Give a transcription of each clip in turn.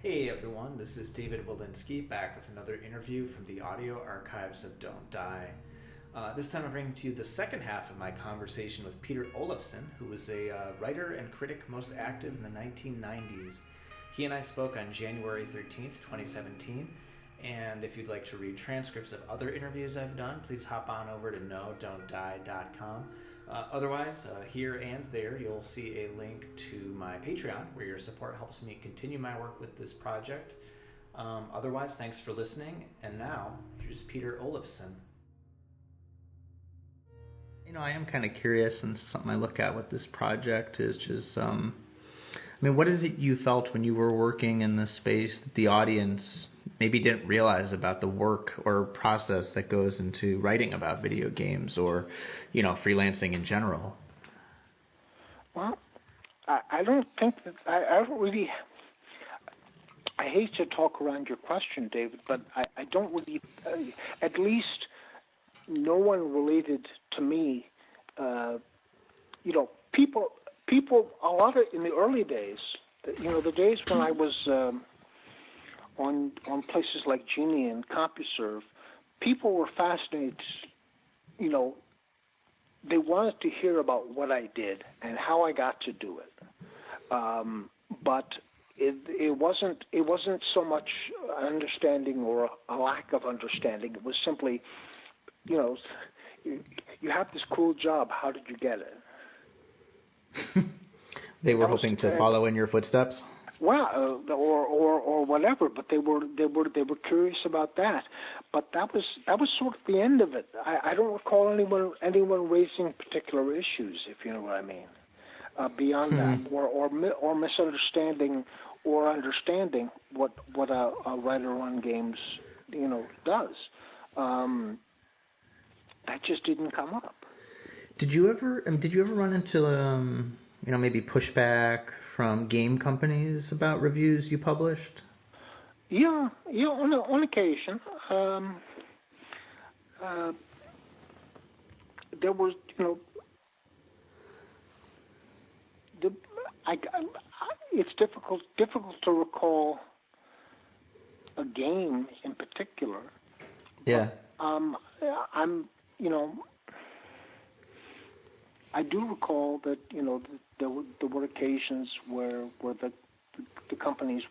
Hey everyone, this is David Wolinsky back with another interview from the audio archives of Don't Die. This time I'm bringing to you the second half of my conversation with Peter Olafson, who was a writer and critic most active in the 1990s. He and I spoke on January 13th, 2017, and if you'd like to read transcripts of other interviews I've done, please hop on over to knowdon'tdie.com. Otherwise, here and there, you'll see a link to my Patreon, where your support helps me continue my work with this project. Otherwise, thanks for listening, and now, here's Peter Olafson. I am kind of curious, and something I look at with this project is just, what is it you felt when you were working in this space that the audience maybe didn't realize about the work or process that goes into writing about video games or, freelancing in general? Well, I don't think that I don't really. I hate to talk around your question, David, but I don't really. At least no one related to me. People. A lot of in the early days. The days when I was on places like Genie and CompuServe, people were fascinated. They wanted to hear about what I did and how I got to do it. But it wasn't so much understanding or a lack of understanding. It was simply, you have this cool job. How did you get it? They were hoping to follow in your footsteps. Well, or whatever, but they were curious about that. But that was sort of the end of it. I don't recall anyone raising particular issues, if you know what I mean. Beyond that, or misunderstanding or understanding what a writer on games does. That just didn't come up. Did you ever run into maybe pushback from game companies about reviews you published? Yeah, on occasion. There was, it's difficult to recall a game in particular. Yeah. I do recall that there were occasions where the companies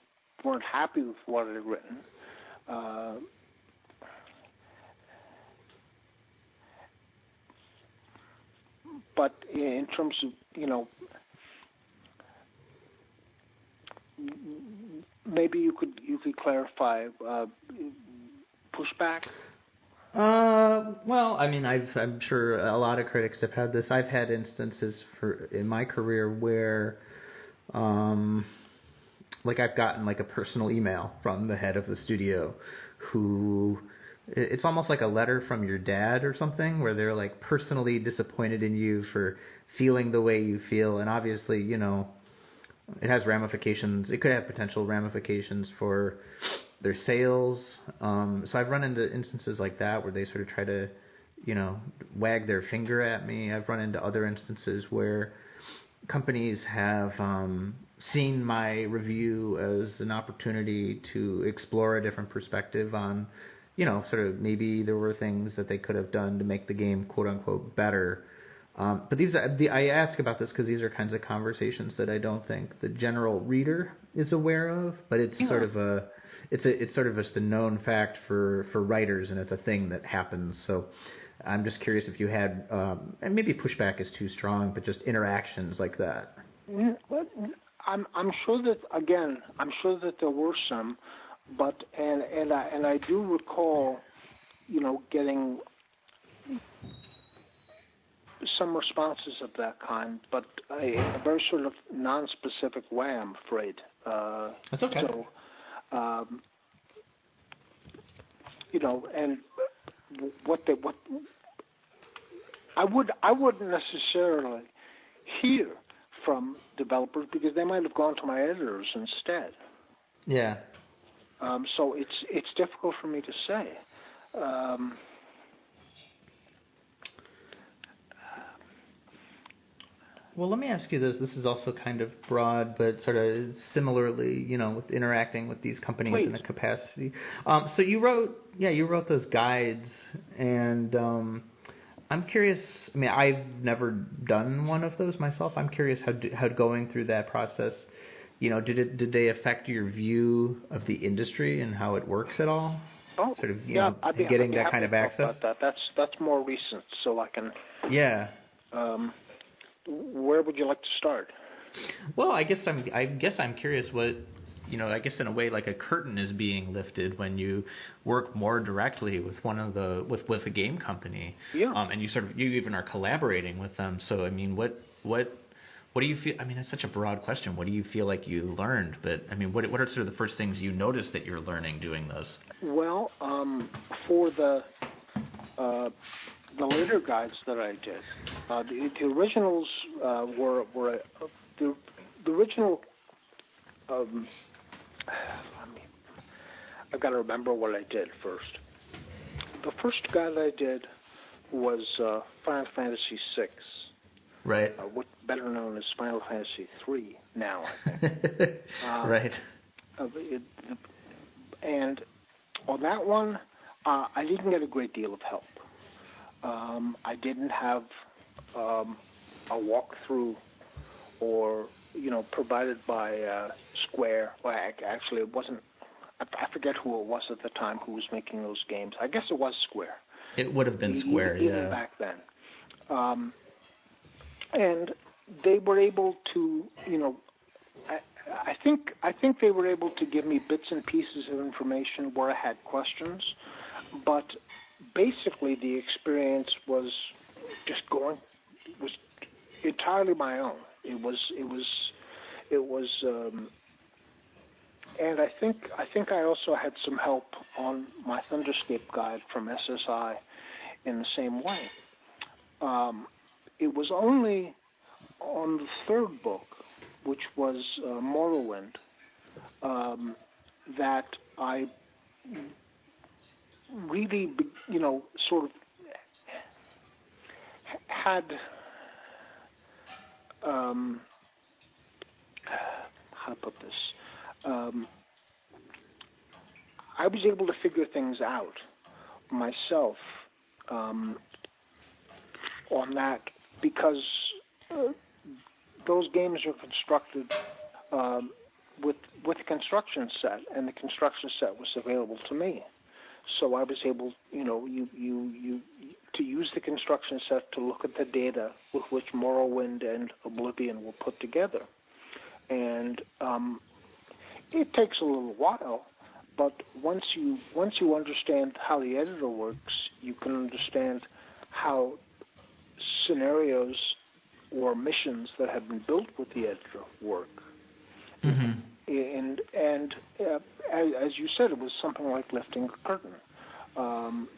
weren't happy with what I had written. But in terms of maybe you could clarify pushback. Well, I'm sure a lot of critics have had this. I've had instances in my career where, I've gotten a personal email from the head of the studio, who it's almost like a letter from your dad or something, where they're personally disappointed in you for feeling the way you feel, and obviously, it has ramifications. It could have potential ramifications for their sales. So I've run into instances like that where they sort of try to, wag their finger at me. I've run into other instances where companies have seen my review as an opportunity to explore a different perspective on, sort of maybe there were things that they could have done to make the game quote unquote better. But I ask about this because these are kinds of conversations that I don't think the general reader is aware of. But it's sort of it's sort of just a known fact for writers, and it's a thing that happens. So I'm just curious if you had, and maybe pushback is too strong, but just interactions like that. I'm sure that there were some, but and I do recall, getting some responses of that kind, but in a very sort of non-specific way, I'm afraid. That's okay. So, and what I wouldn't necessarily hear from developers because they might have gone to my editors instead. Yeah. So it's difficult for me to say. Well, let me ask you this. This is also kind of broad, but sort of similarly, with interacting with these companies Please. in a capacity. So you wrote those guides, and I'm curious. I mean, I've never done one of those myself. I'm curious how going through that process, did they affect your view of the industry and how it works at all? Oh, Sort of, I'd be getting that happy kind of to talk access. about that. That's more recent, so I can. Yeah. Where would you like to start? Well, I guess I'm curious what, I guess in a way like a curtain is being lifted when you work more directly with with a game company. Yeah. And you even are collaborating with them. So I mean, what do you feel? I mean, it's such a broad question. What do you feel like you learned? But I mean, what are sort of the first things you noticed that you're learning doing those? Well, for the later guides that I did, the originals were the original. I've got to remember what I did first. The first guide I did was Final Fantasy VI. Right. What better known as Final Fantasy III now, I think. Right. And on that one, I didn't get a great deal of help. I didn't have a walkthrough or, provided by Square. Well, actually, it wasn't. I forget who it was at the time who was making those games. I guess it was Square. It would have been Square, even back then. And they were able to, I think they were able to give me bits and pieces of information where I had questions, but basically the experience was entirely my own. It was, and I think I also had some help on my Thunderscape guide from SSI in the same way. It was only on the third book, which was Morrowind, that I really, sort of had, how to put this, I was able to figure things out myself on that, because those games are constructed with a construction set, and the construction set was available to me. So I was able, to use the construction set to look at the data with which Morrowind and Oblivion were put together. And it takes a little while, but once you understand how the editor works, you can understand how scenarios or missions that have been built with the editor work. Mm-hmm. And as you said, it was something like lifting a curtain,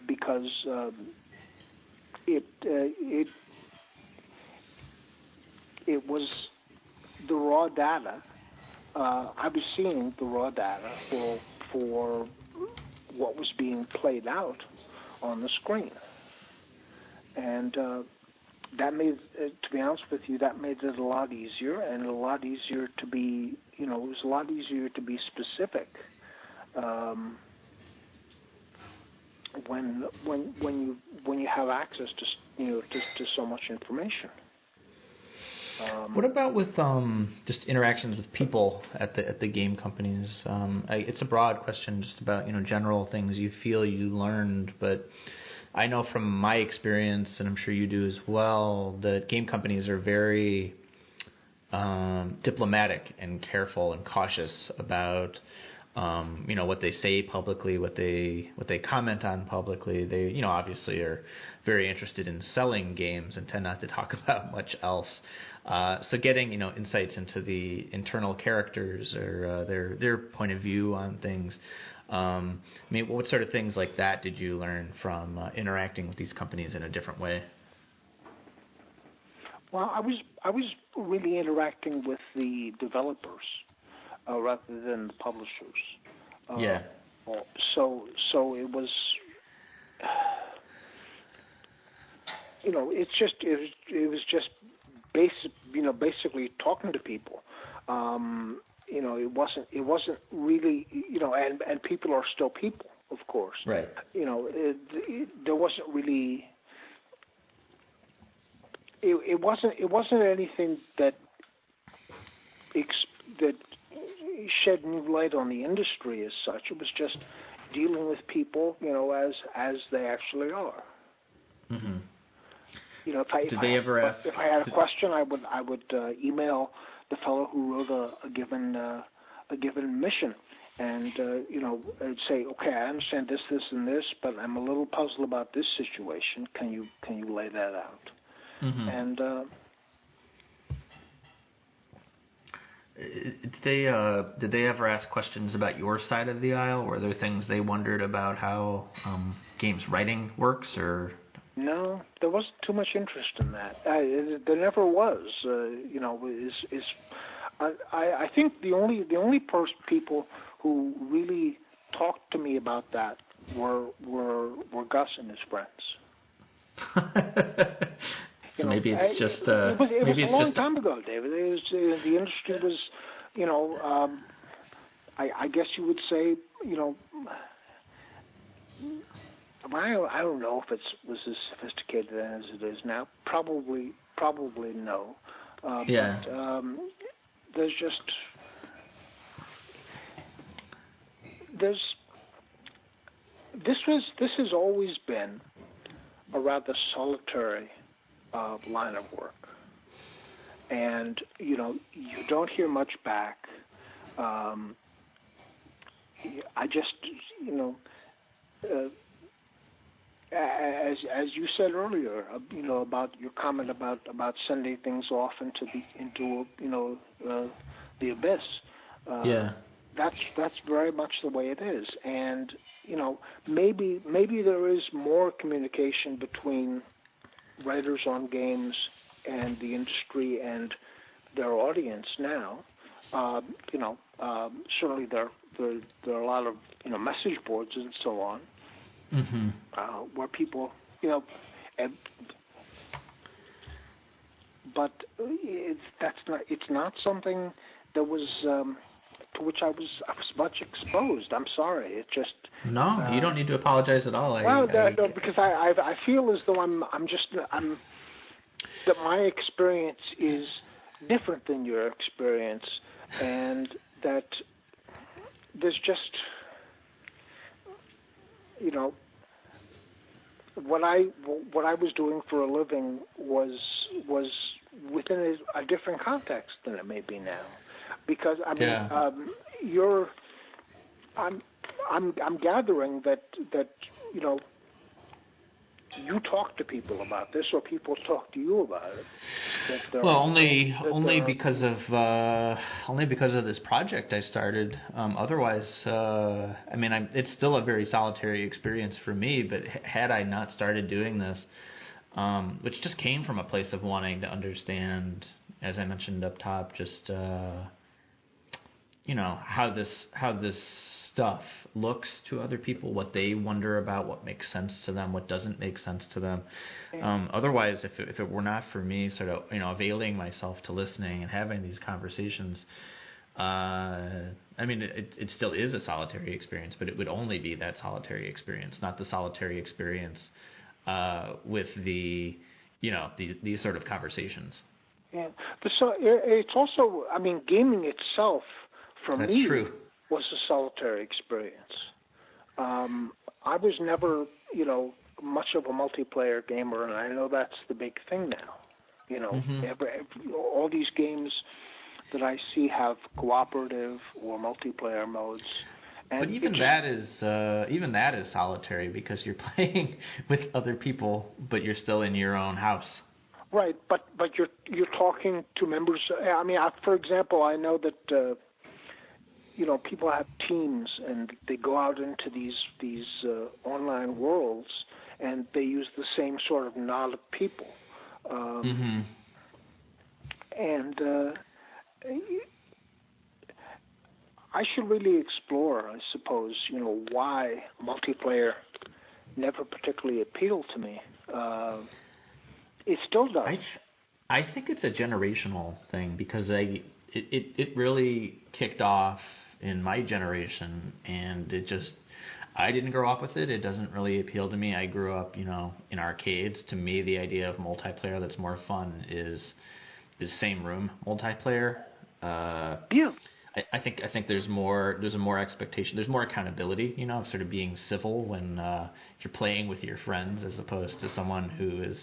because it was the raw data. I was seeing the raw data for what was being played out on the screen, and that made, to be honest with you, that made it a lot easier, and a lot easier to be, it was a lot easier to be specific when you have access to to so much information. What about with just interactions with people at the game companies? It's a broad question, just about general things you feel you learned, but I know from my experience, and I'm sure you do as well, that game companies are very diplomatic and careful and cautious about what they say publicly, what they comment on publicly. They obviously are very interested in selling games and tend not to talk about much else. So getting insights into the internal characters or their point of view on things. I mean, what sort of things like that did you learn from interacting with these companies in a different way? Well, I was really interacting with the developers rather than the publishers. Yeah. So it was, it was just basically talking to people. It wasn't really, and people are still people, of course. Right. There wasn't really. It wasn't anything that shed new light on the industry as such. It was just dealing with people, as they actually are. Mm-hmm. If I had a question, I would email the fellow who wrote a given mission, and I'd say, okay, I understand this, and this, but I'm a little puzzled about this situation. Can you lay that out? Mm-hmm. And did they ever ask questions about your side of the aisle? Were there things they wondered about how games writing works, or? No, there wasn't too much interest in that. There never was. I think the only people who really talked to me about that were Gus and his friends. Maybe it's just. It was a long time ago, David. The industry was, I guess you would say, I don't know if it was as sophisticated as it is now. Probably no. Yeah. But there's this has always been a rather solitary line of work, and you don't hear much back. I just as you said earlier, about your comment about sending things off into the abyss. Yeah. That's very much the way it is, and maybe there is more communication between writers on games and the industry and their audience now. Certainly there are a lot of message boards and so on. Mm-hmm. Where people, but it's not something that was to which I was much exposed. I'm sorry. It just no. You don't need to apologize at all. No, because I feel as though I'm that my experience is different than your experience, and that there's just what I was doing for a living was within a different context than it may be now, because I'm gathering that you talk to people about this, or people talk to you about it. Well, only because of this project I started. Otherwise, it's still a very solitary experience for me. But had I not started doing this, which just came from a place of wanting to understand, as I mentioned up top, just how this stuff looks to other people, what they wonder about, what makes sense to them, what doesn't make sense to them. Otherwise, if it were not for me sort of availing myself to listening and having these conversations, it still is a solitary experience, but it would only be that solitary experience, not the solitary experience with these sort of conversations. Yeah, so it's also, gaming itself for That's me true. Was a solitary experience. I was never, much of a multiplayer gamer, and I know that's the big thing now. All these games that I see have cooperative or multiplayer modes. And but even that is solitary, because you're playing with other people, but you're still in your own house. Right, but you're talking to members. For example, I know that people have teams, and they go out into these online worlds, and they use the same sort of knot of people. And I should really explore, I suppose, why multiplayer never particularly appealed to me. It still does. I think it's a generational thing because it really kicked off in my generation, and I didn't grow up with it. It doesn't really appeal to me. I grew up, in arcades. To me, the idea of multiplayer that's more fun is same room multiplayer. Yeah. I think there's a more expectation. There's more accountability, of sort of being civil when you're playing with your friends as opposed to someone who is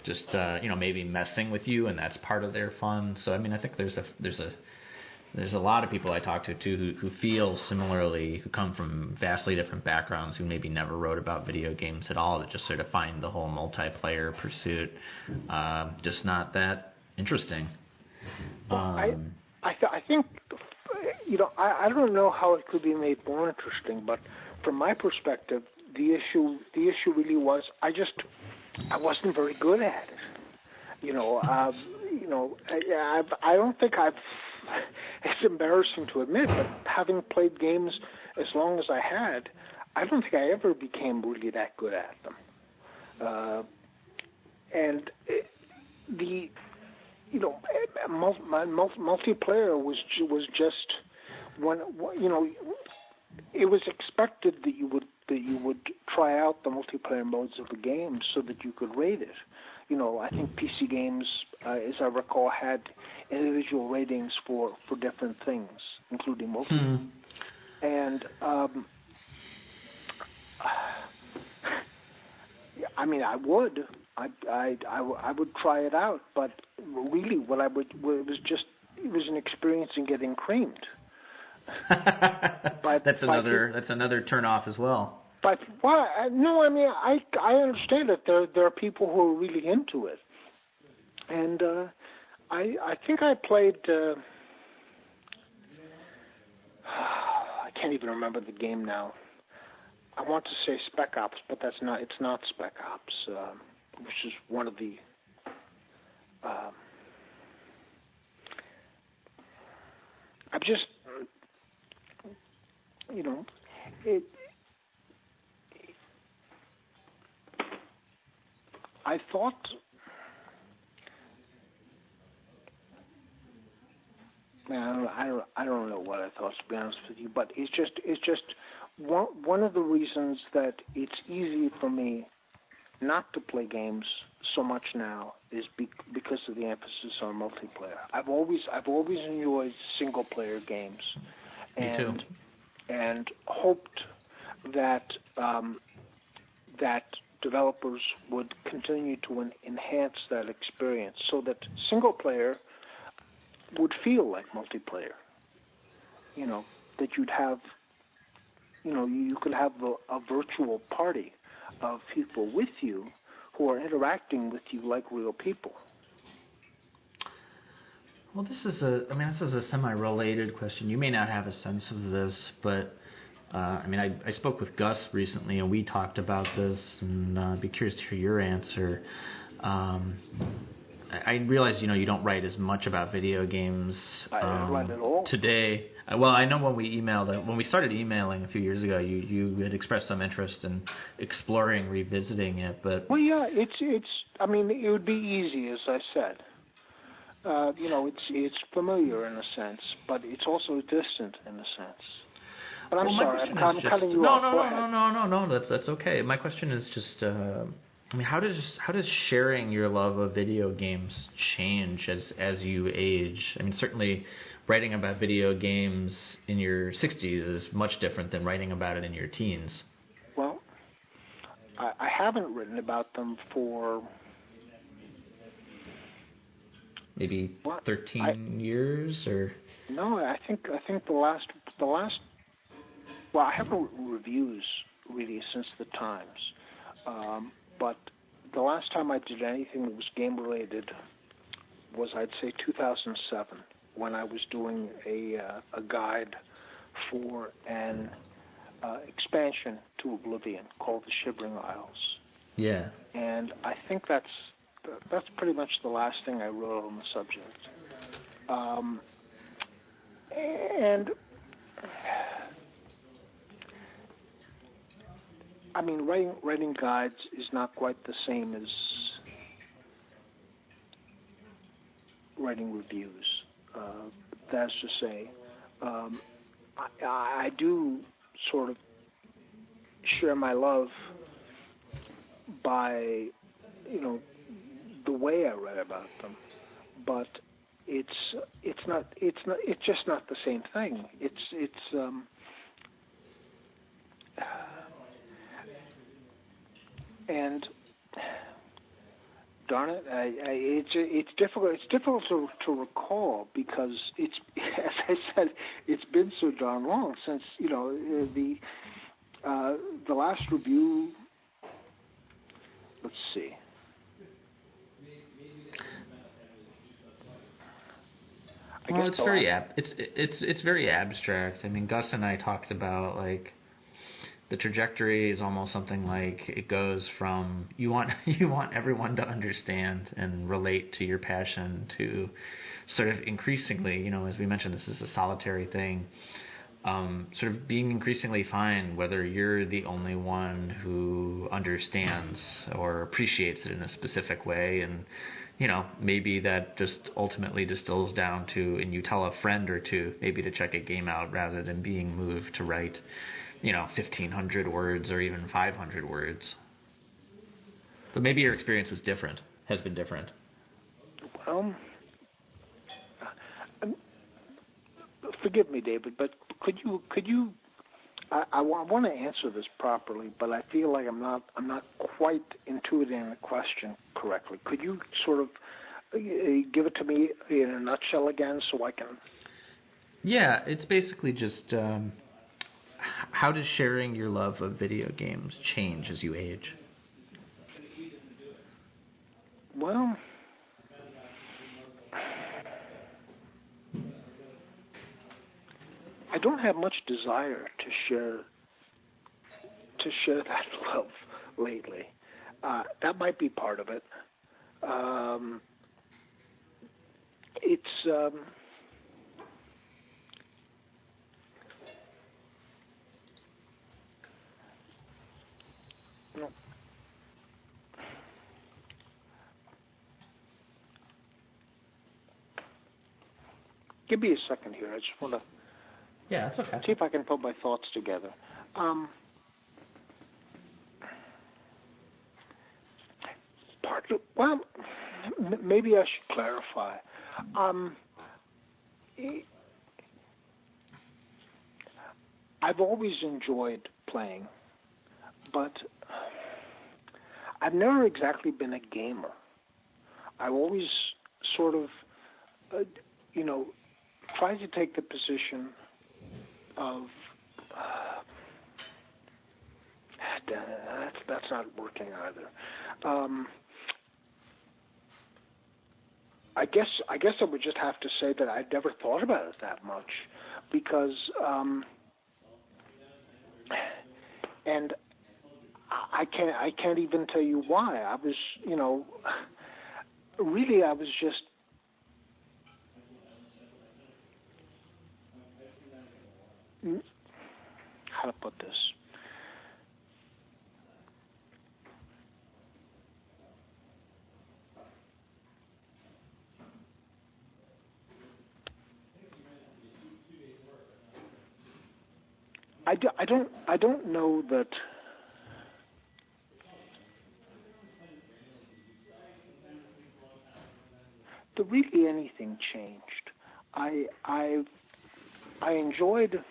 just maybe messing with you, and that's part of their fun. So I think there's a lot of people I talk to too who feel similarly, who come from vastly different backgrounds, who maybe never wrote about video games at all, that just sort of find the whole multiplayer pursuit just not that interesting. I think, I don't know how it could be made more interesting, but from my perspective, the issue really was I wasn't very good at it. I don't think it's embarrassing to admit, but having played games as long as I had, I don't think I ever became really that good at them. Multiplayer was just when it was expected that you would try out the multiplayer modes of the game so that you could rate it. I think PC games, as I recall, had individual ratings for different things, including multiplayer. And I would. I would try it out, but really, it was an experience in getting creamed. That's another turn off as well. But no, I understand that there are people who are really into it, and I think I played. I can't even remember the game now. I want to say Spec Ops, but that's not. It's not Spec Ops, which is one of the. I'm just, it. I thought. I don't know what I thought, to be honest with you, but it's just one of the reasons that it's easy for me not to play games so much now is because of the emphasis on multiplayer. I've always enjoyed single player games, me too, and hoped that that developers would continue to enhance that experience so that single player would feel like multiplayer. That you'd have, you could have a virtual party of people with you who are interacting with you like real people. Well, this is a semi-related question. You may not have a sense of this, but I spoke with Gus recently, and we talked about this, and I'd be curious to hear your answer. I realize, you don't write as much about video games I don't write at all today. Well, I know when we started emailing a few years ago, you had expressed some interest in exploring, revisiting it, but... Well, yeah, it would be easy, as I said. It's familiar in a sense, but it's also distant in a sense. But I'm sorry, I'm cutting you off. No, that's okay. My question is just, how does sharing your love of video games change as you age? Certainly writing about video games in your 60s is much different than writing about it in your teens. Well, I haven't written about them for maybe 13 years, or no? I think the last. Well, I haven't written reviews really since the Times, but the last time I did anything that was game related was, I'd say, 2007, when I was doing a guide for an expansion to Oblivion called the Shivering Isles. Yeah. And I think that's pretty much the last thing I wrote on the subject. And writing guides is not quite the same as writing reviews. That's to say, I do sort of share my love by, the way I write about them, but it's just not the same thing. And darn it, it's difficult. It's difficult to recall because it's, as I said, it's been so darn long since the last review. Let's see. Well, it's very it's very abstract. I mean, Gus and I talked about like the trajectory is almost something like it goes from you want everyone to understand and relate to your passion to sort of increasingly, as we mentioned, this is a solitary thing. Sort of being increasingly fine whether you're the only one who understands or appreciates it in a specific way, and maybe that just ultimately distills down to, and you tell a friend or two maybe to check a game out rather than being moved to write 1,500 words or even 500 words. But maybe your experience was different, has been different. Forgive me, David, but could you? I want to answer this properly, but I feel like I'm not quite intuiting the question correctly. Could you sort of give it to me in a nutshell again, so I can? Yeah, it's basically just how does sharing your love of video games change as you age? Well, I don't have much desire to share that love lately. That might be part of it. It's no. Give me a second here. I just want to. Yeah, that's okay. See if I can put my thoughts together. Maybe I should clarify. I've always enjoyed playing, but I've never exactly been a gamer. I've always sort of, tried to take the position of that's not working either. I guess I would just have to say that I'd never thought about it that much, because and I can't even tell you why. I was really I was just how to put this. I don't know that really anything changed. I enjoyed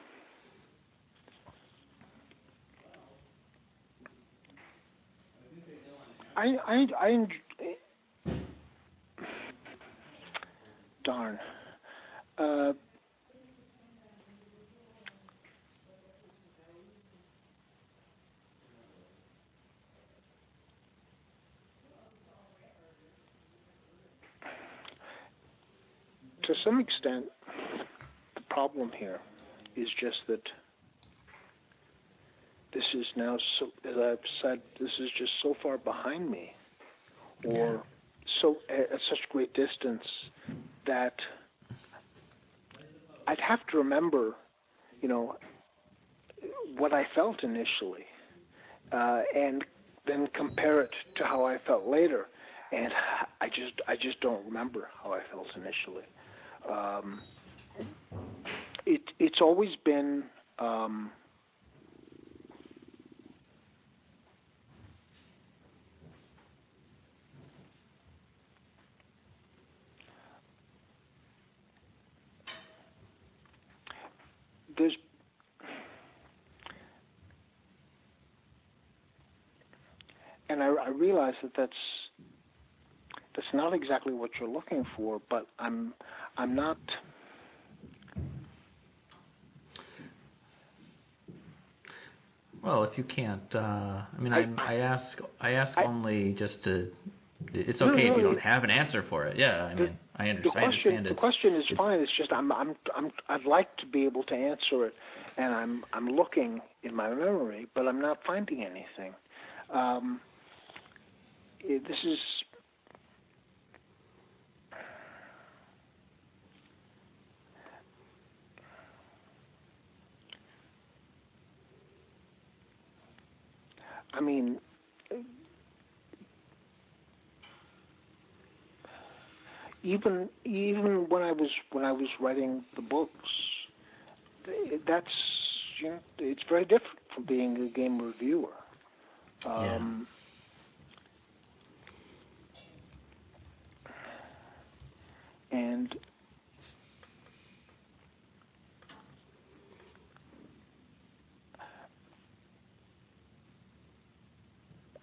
darn. To some extent, the problem here is just that this is now, so, as I've said, this is just so far behind me, or so at such great distance that I'd have to remember, what I felt initially, and then compare it to how I felt later. and I just don't remember how I felt initially. It's always been there's and I realize that's not exactly what you're looking for, but I'm not. Well, if you can't, I mean, I ask only just to. It's No, okay if you no, don't have an answer for it. Yeah, I mean, I understand. The question is fine. It's just I'd like to be able to answer it, and I'm looking in my memory, but I'm not finding anything. This is. I mean, even when I was writing the books, that's it's very different from being a game reviewer. And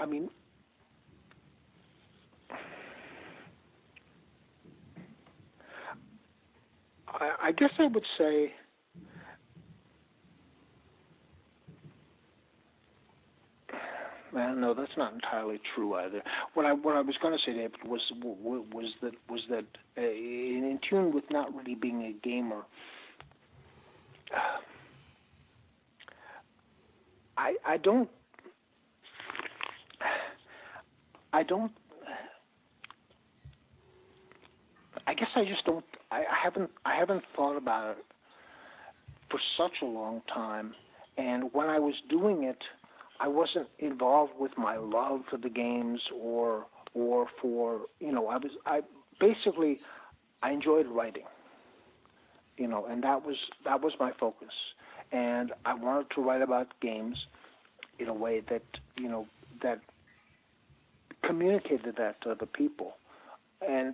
I mean, I guess I would say well, no, that's not entirely true either. What I was going to say, David, was that in tune with not really being a gamer, I don't. I guess I just don't. I haven't thought about it for such a long time, and when I was doing it, I wasn't involved with my love for the games or for I basically I enjoyed writing, and that was my focus, and I wanted to write about games in a way that that communicated that to other people, and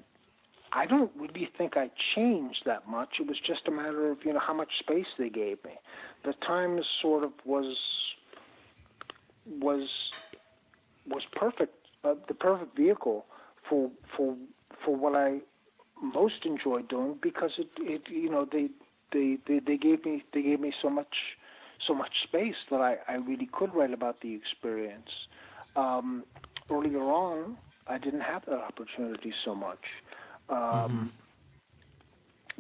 I don't really think I changed that much. It was just a matter of how much space they gave me. The Times sort of was perfect, the perfect vehicle for what I most enjoyed doing, because they gave me so much space that I really could write about the experience. Earlier on, I didn't have that opportunity so much.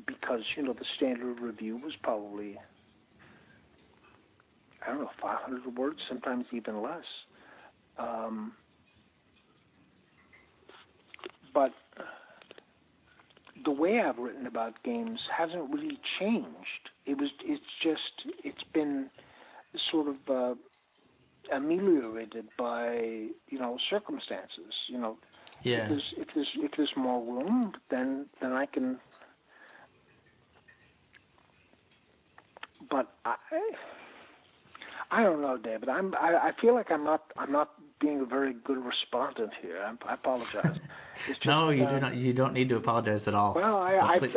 Because the standard review was probably 500 words, sometimes even less. But the way I've written about games hasn't really changed. It's been sort of ameliorated by circumstances. Yeah. If there's more room, then I can. But I don't know, David. I feel like I'm not being a very good respondent here. I apologize. It's just, no, you do not. You don't need to apologize at all. Well,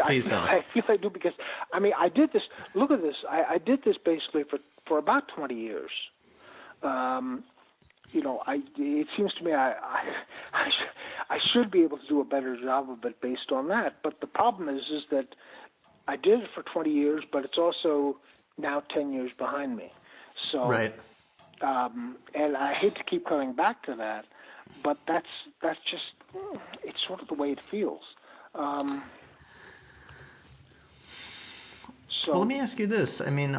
please don't. I feel I do, because I did this. Look at this. I did this basically for about 20 years. It seems to me I should be able to do a better job of it based on that. But the problem is that I did it for 20 years, but it's also now 10 years behind me. So, right. And I hate to keep coming back to that, but that's just it's sort of the way it feels. So, well, let me ask you this. I mean,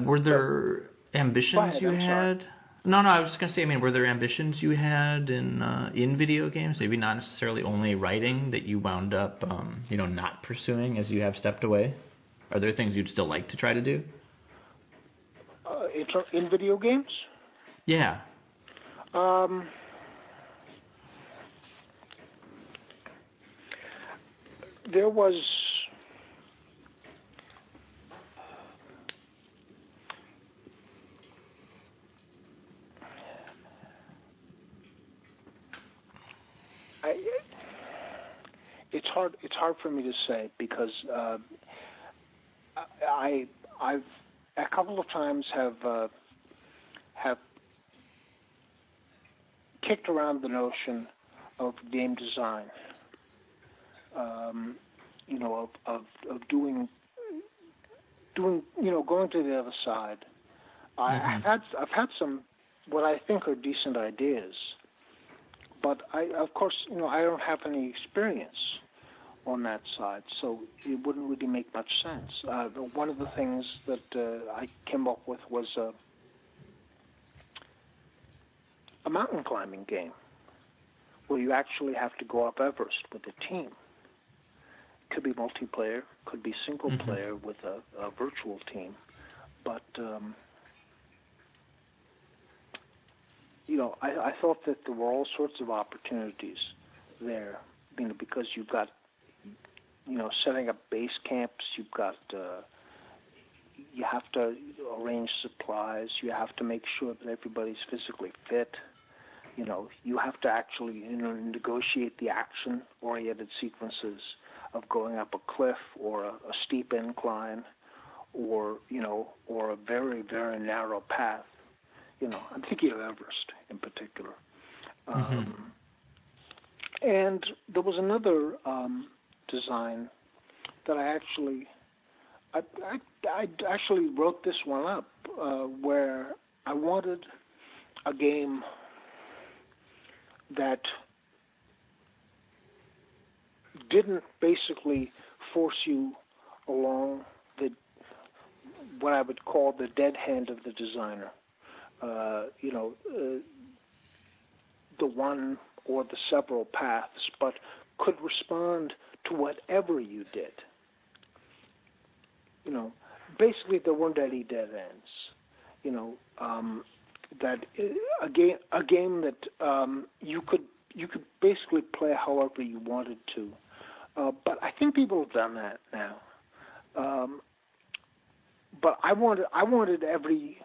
were there ambitions you had? No, I was just gonna say. I mean, were there ambitions you had in video games? Maybe not necessarily only writing, that you wound up, not pursuing as you have stepped away. Are there things you'd still like to try to do? In video games? Yeah. there was it's hard for me to say because I've a couple of times have kicked around the notion of game design, of doing, going to the other side. I've had some what I think are decent ideas, but of course, I don't have any experience on that side, so it wouldn't really make much sense. One of the things that I came up with was a mountain climbing game where you actually have to go up Everest with a team. Could be multiplayer, could be single player with a virtual team, but I thought that there were all sorts of opportunities there, because you've got setting up base camps, you've got you have to arrange supplies, you have to make sure that everybody's physically fit. You have to actually negotiate the action-oriented sequences of going up a cliff or a steep incline, or a very, very narrow path. I'm thinking of Everest in particular. And there was another design that I actually wrote this one up, where I wanted a game that didn't basically force you along what I would call the dead hand of the designer. The one or the several paths, but could respond to whatever you did. Basically there weren't any dead ends. That a game that you could basically play however you wanted to. But I think people have done that now. But I wanted every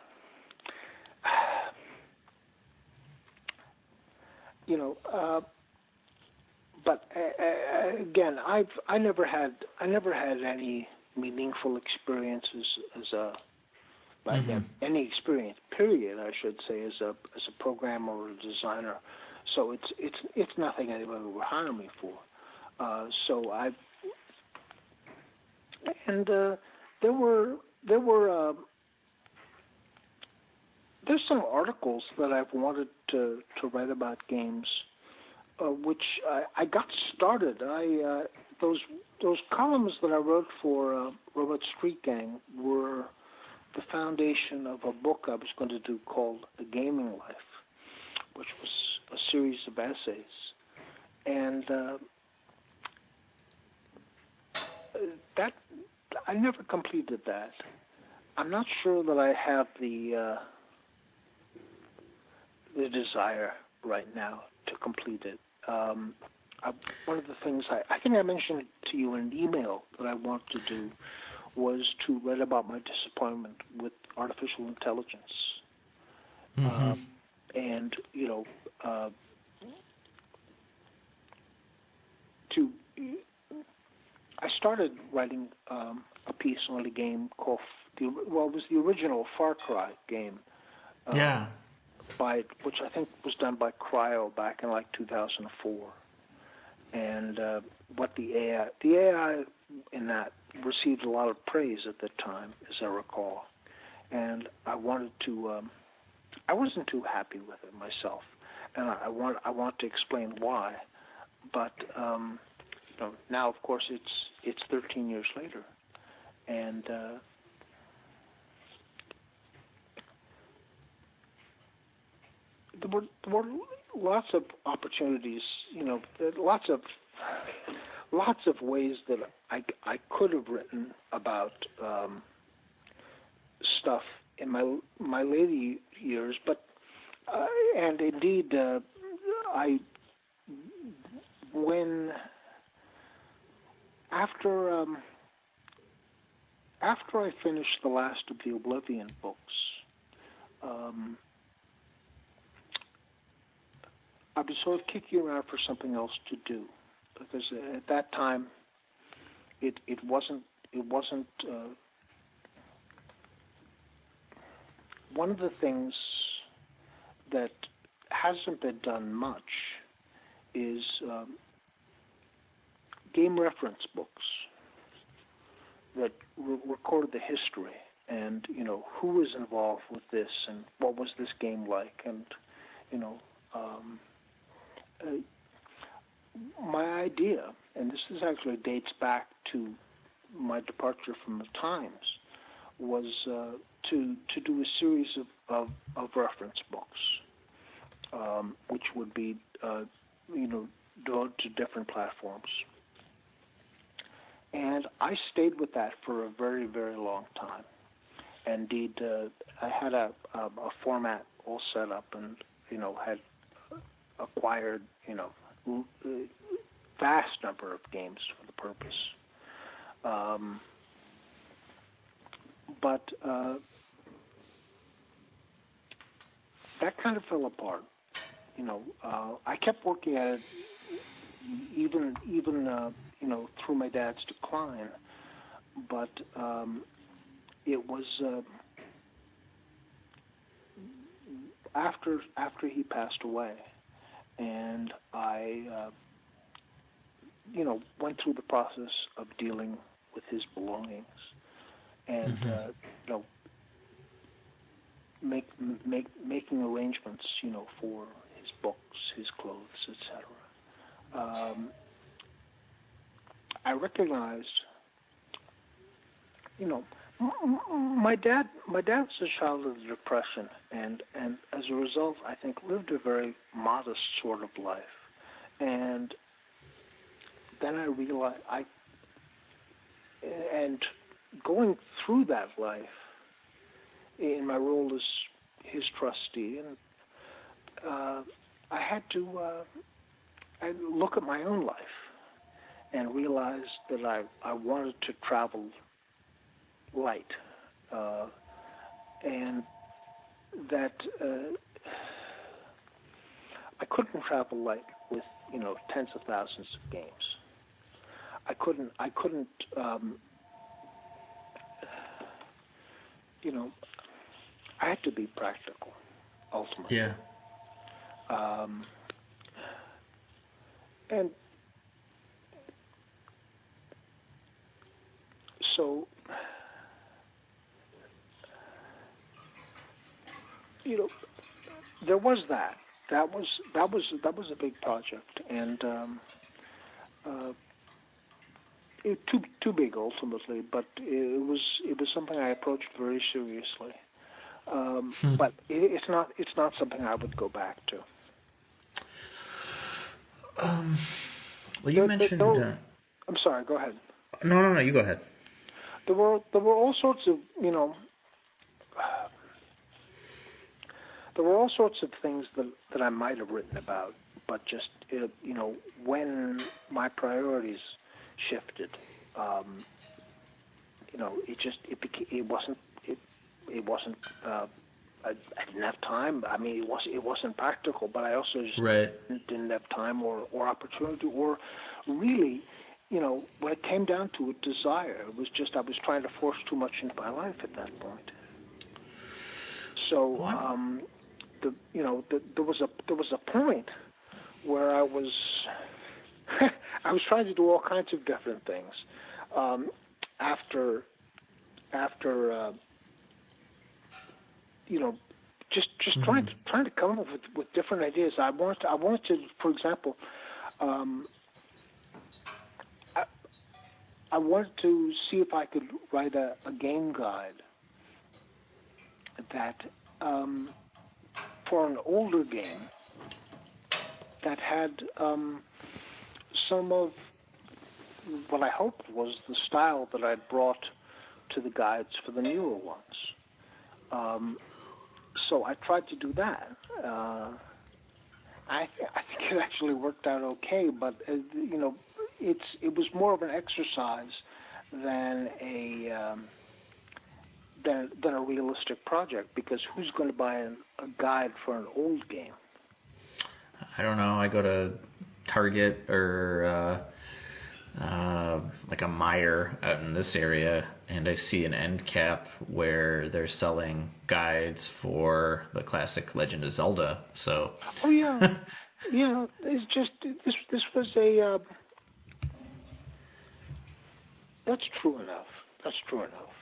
but again, I never had any meaningful experiences as any experience, period, I should say, as a programmer or a designer. So it's nothing anybody would hire me for. There's some articles that I've wanted to write about games, which I got started. Those columns that I wrote for Robot Street Gang were the foundation of a book I was going to do called A Gaming Life, which was a series of essays. And that I never completed that. I'm not sure that I have the desire right now to complete it. One of the things I think I mentioned to you in an email that I want to do was to write about my disappointment with artificial intelligence. And, I started writing a piece on a game called, it was the original Far Cry game. Which I think was done by Cryo back in like 2004. And what the AI in that received a lot of praise at the time, as I recall. And I wanted to, I wasn't too happy with it myself, and I want to explain why. But now, of course, it's 13 years later, and there were lots of opportunities, lots of ways that I could have written about stuff in my later years, but and indeed when after after I finished the last of the Oblivion books, I was sort of kicking around for something else to do, because at that time it wasn't one of the things that hasn't been done much is game reference books that recorded the history and, you know, who was involved with this and what was this game like, and, you know, my idea, and this actually dates back to my departure from the Times, was to do a series of reference books, which would be, you know, devoted to different platforms. And I stayed with that for a very, very long time. Indeed, I had a format all set up, and, you know, had acquired, you know, vast number of games for the purpose. But that kind of fell apart. You know, I kept working at it even you know, through my dad's decline. But it was after he passed away, and I you know, went through the process of dealing with his belongings, and you know, making arrangements, you know, for his books, his clothes, etc. I recognized, you know, my dad was a child of the Depression, and as a result, I think lived a very modest sort of life. And then I realized and going through that life in my role as his trustee, and I had to look at my own life and realize that I wanted to travel light, and that I couldn't travel light with, you know, tens of thousands of games. I couldn't you know, I had to be practical, ultimately. Yeah. And so, you know, there was that. That was a big project, and too big ultimately. But it was something I approached very seriously. But it's not something I would go back to. Well, you mentioned. I'm sorry. Go ahead. No. You go ahead. There were all sorts of, you know. There were all sorts of things that I might have written about, but just, you know, when my priorities shifted, you know, it wasn't I didn't have time. I mean, it wasn't practical, but I also just didn't have time or opportunity, or really, you know, when it came down to it, desire. It was just I was trying to force too much into my life at that point. So, there was a point where I was I was trying to do all kinds of different things. After you know, just trying to come up with different ideas. I wanted to, for example, I wanted to see if I could write a game guide that for an older game that had some of what I hoped was the style that I'd brought to the guides for the newer ones. So I tried to do that. I think it actually worked out okay, but you know, it was more of an exercise than a realistic project, because who's going to buy a guide for an old game? I don't know. I go to Target or like a Meijer out in this area, and I see an end cap where they're selling guides for the classic Legend of Zelda. So. Oh yeah, yeah. It's just this was a. That's true enough. That's true enough.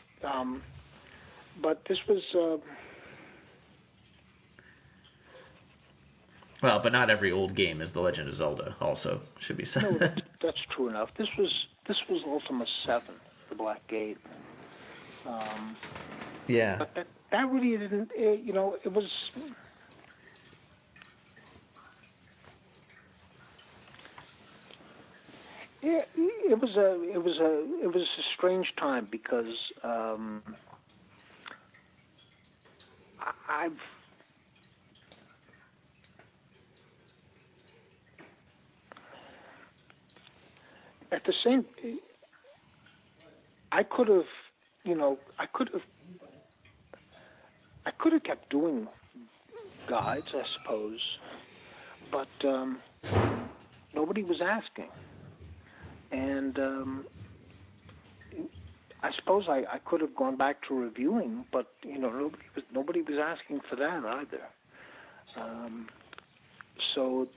But this was. Well, but not every old game is The Legend of Zelda. Also, should be said. No, that's true enough. This was Ultima 7, the Black Gate. Yeah. But that really didn't. It was. It was a strange time, because I've. At the same, I could have kept doing guides, I suppose, but nobody was asking, and I suppose I could have gone back to reviewing, but nobody was asking for that either. So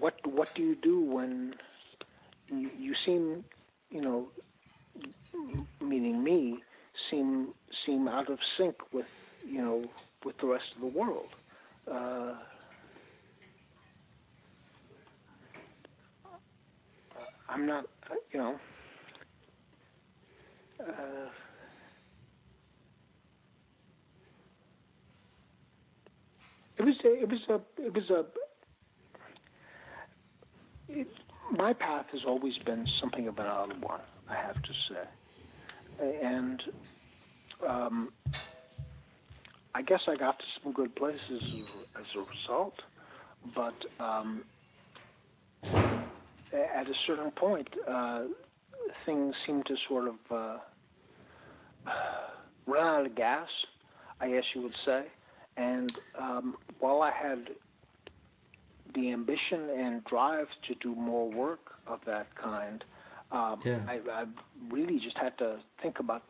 what do you do when you seem, meaning me, seem out of sync with the rest of the world? I'm not, my path has always been something of an odd one, I have to say, and I guess I got to some good places as a result, but at a certain point, things seem to sort of run out of gas, I guess you would say. And while I had the ambition and drive to do more work of that kind, I really just had to think about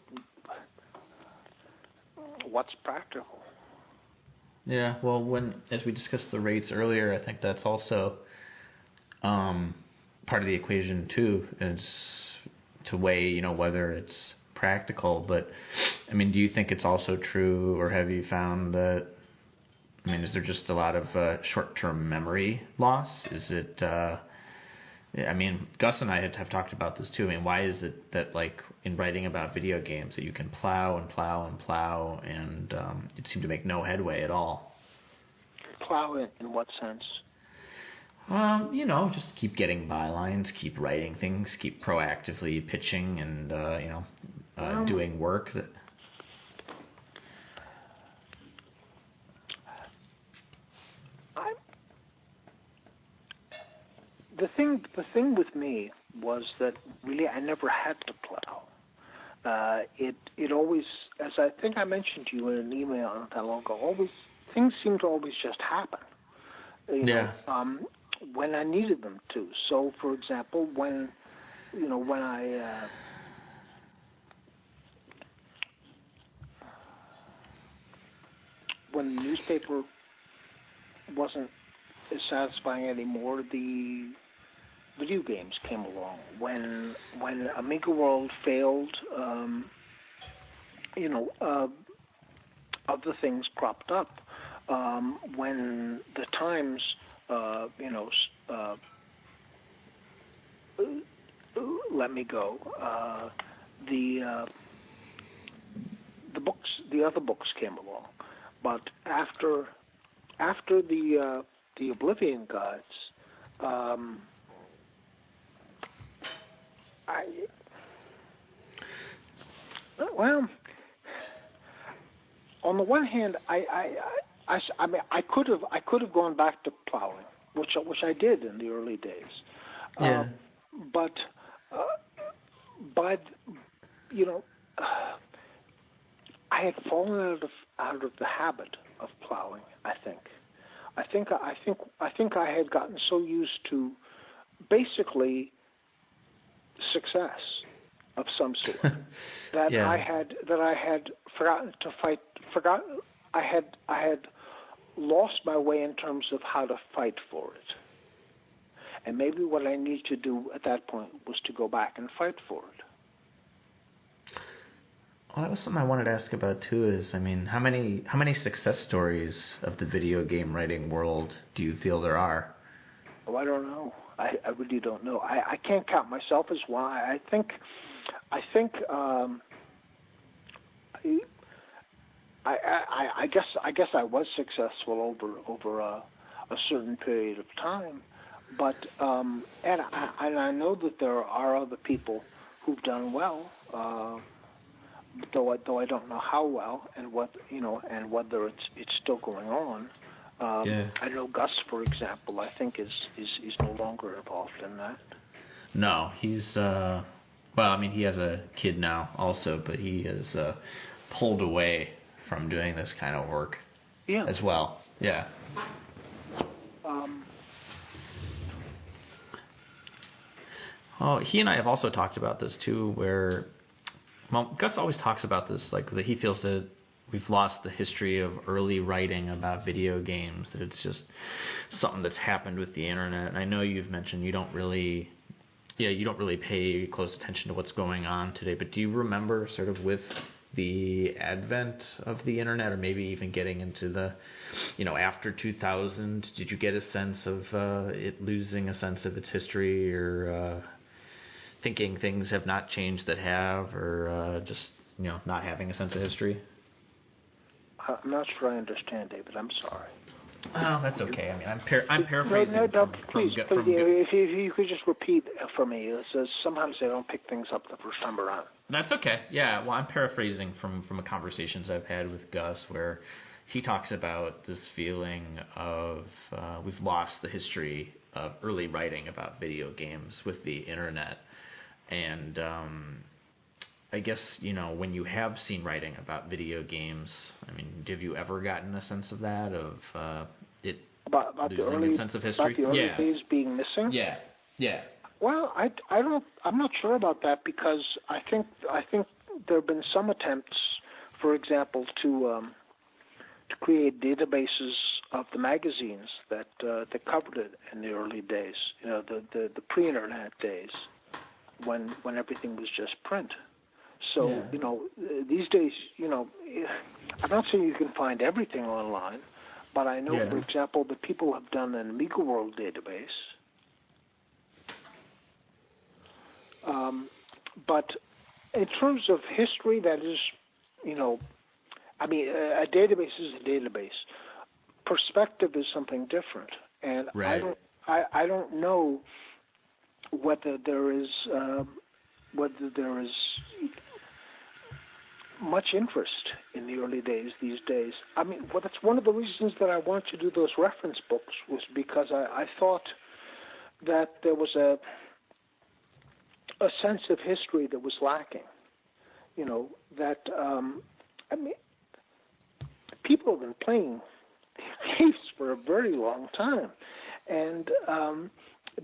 what's practical. Yeah, well, as we discussed the rates earlier, I think that's also part of the equation too, is to weigh, whether it's practical. But I mean, do you think it's also true, or have you found that? I mean, is there just a lot of short-term memory loss? Is it? I mean, Gus and I have talked about this too. I mean, why is it that, like, in writing about video games, that you can plow and plow and plow, and it seemed to make no headway at all? Plow in what sense? Just keep getting bylines, keep writing things, keep proactively pitching, and doing work that. The thing with me was that really I never had to plow. It always, as I think I mentioned to you in an email not that long ago, things seem to always just happen. When I needed them to. So, for example, when the newspaper wasn't as satisfying anymore, the video games came along. When Amiga World failed, other things cropped up. When the Times, let me go. The other books came along, but after the Oblivion guides, on the one hand, I mean, I could have gone back to plowing, which I did in the early days. Yeah. But you know, I had fallen out of the habit of plowing. I think I had gotten so used to basically success of some sort that Yeah. I had forgotten to fight. I had lost my way in terms of how to fight for it. And maybe what I needed to do at that point was to go back and fight for it. Well, that was something I wanted to ask about too. Is, I mean, how many success stories of the video game writing world do you feel there are? Oh, I don't know. I really don't know. I can't count myself as one. I think I guess I was successful over a certain period of time, but and I know that there are other people who've done well, though I don't know how well and and whether it's still going on. Yeah. I know Gus, for example, I think is no longer involved in that. No, he's well, I mean, he has a kid now also, but he is pulled away from doing this kind of work as well. Yeah. Oh, he and I have also talked about this too, where, well, Gus always talks about this, like that he feels that we've lost the history of early writing about video games, that it's just something that's happened with the internet. And I know you've mentioned you don't really pay close attention to what's going on today, but do you remember sort of with the advent of the internet, or maybe even getting into the, after 2000, did you get a sense of it losing a sense of its history, or thinking things have not changed that have, or just, not having a sense of history? I'm not sure I understand, David. I'm sorry. Oh, that's okay. I mean, I'm paraphrasing. No, please, if you could just repeat for me. Sometimes I don't pick things up the first time around. That's okay. Yeah, well, I'm paraphrasing from the conversations I've had with Gus, where he talks about this feeling of we've lost the history of early writing about video games with the internet. And I guess, when you have seen writing about video games, I mean, have you ever gotten a sense of that, of it about losing a sense of history? About the early days being missing? Yeah. Well, I'm not sure about that, because I think there have been some attempts, for example, to create databases of the magazines that covered it in the early days, the pre-internet days, when everything was just print. So, these days, I'm not saying you can find everything online, but I know, for example, that people have done an Amiga World database. But in terms of history, that is, I mean, a database is a database. Perspective is something different, and I don't know whether there is much interest in the early days these days. I mean, that's one of the reasons that I wanted to do those reference books, was because I thought that there was a sense of history that was lacking. That I mean, people have been playing games for a very long time, and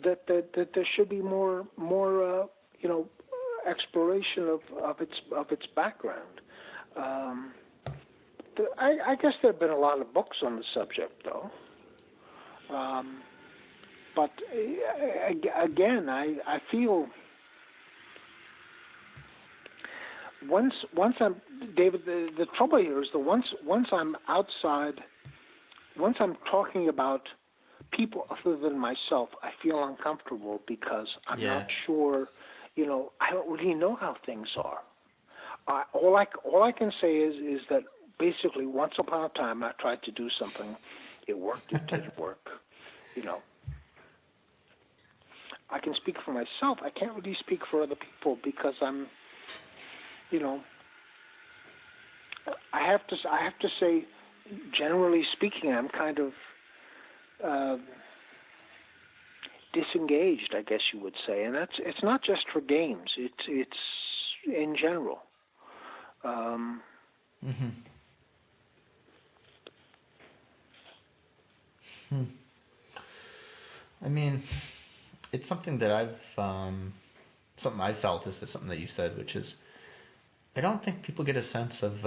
that there should be more exploration of its background. I guess there have been a lot of books on the subject, though. But again, I feel once I'm David. The trouble here is that once I'm outside, once I'm talking about people other than myself, I feel uncomfortable, because I'm not sure. I don't really know how things are. All I can say is that basically once upon a time I tried to do something. It worked. It didn't work. I can speak for myself. I can't really speak for other people, because I'm, I have to say, generally speaking, I'm kind of disengaged, I guess you would say, and it's not just for games. It's in general. I mean, it's something that something I felt is something that you said, which is, I don't think people get a sense of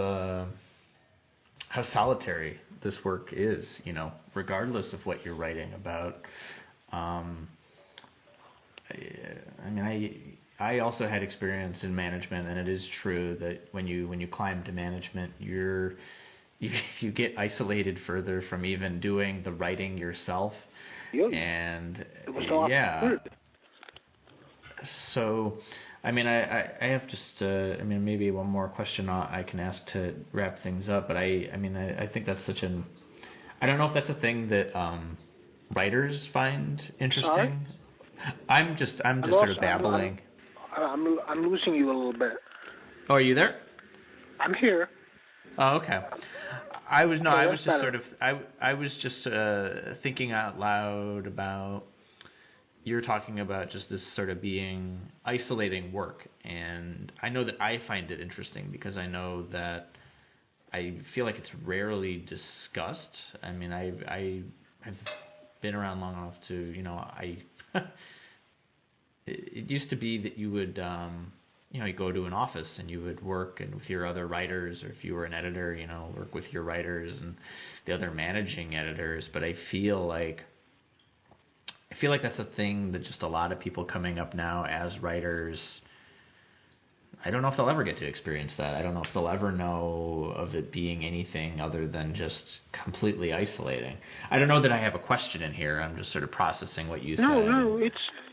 how solitary this work is, regardless of what you're writing about. I also had experience in management, and it is true that when you climb to management, you get isolated further from even doing the writing yourself. Yeah. And it was awkward. So, I have just maybe one more question I can ask to wrap things up. But I think that's I don't know if that's a thing that writers find interesting. Sorry? I'm just sort of babbling. I'm losing you a little bit. Oh, are you there? I'm here. Oh, okay. I was just thinking out loud about, you're talking about just this sort of being isolating work, and I know that I find it interesting because I know that I feel like it's rarely discussed. I've been around long enough to, it used to be that you would, you go to an office and you would work and with your other writers, or if you were an editor, work with your writers and the other managing editors. But I feel like that's a thing that just a lot of people coming up now as writers, I don't know if they'll ever get to experience that. I don't know if they'll ever know of it being anything other than just completely isolating. I don't know that I have a question in here. I'm just sort of processing what you said. No,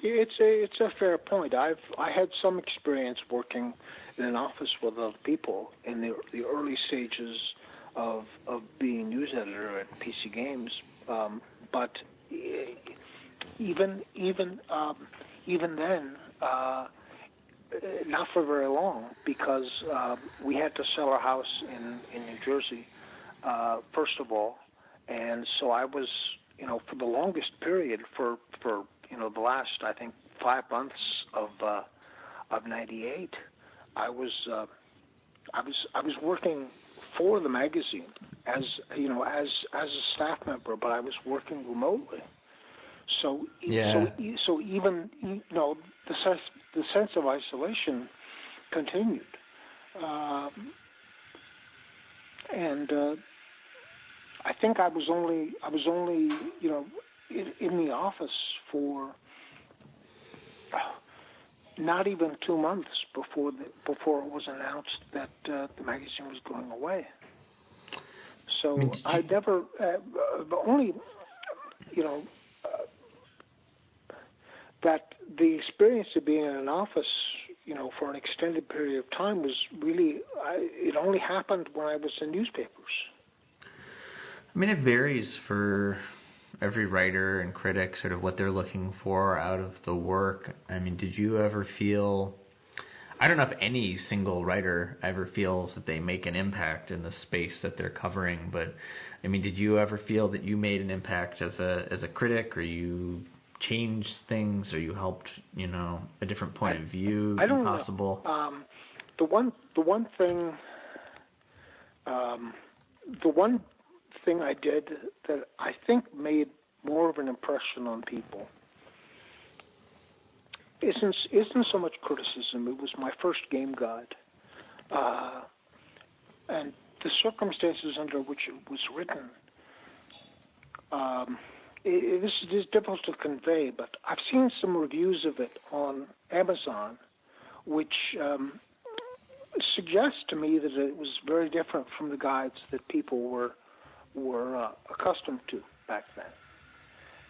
it's a fair point. I had some experience working in an office with other people in the early stages of being news editor at PC Games, but even then. Not for very long, because we had to sell our house in New Jersey, first of all, and so I was, for the longest period, for the last, I think, 5 months of '98, I was working for the magazine as a staff member, but I was working remotely. So even the sense of isolation continued, and I think I was only in the office for not even 2 months before it was announced that the magazine was going away. So I never only that the experience of being in an office, for an extended period of time was really, it only happened when I was in newspapers. It varies for every writer and critic, sort of what they're looking for out of the work. Did you ever feel, I don't know if any single writer ever feels that they make an impact in the space that they're covering, but did you ever feel that you made an impact as a critic, or you changed things, or you helped, a different point of view be possible? The one thing I did that I think made more of an impression on people isn't so much criticism. It was my first game guide, and the circumstances under which it was written. This is difficult to convey, but I've seen some reviews of it on Amazon, which suggests to me that it was very different from the guides that people were accustomed to back then,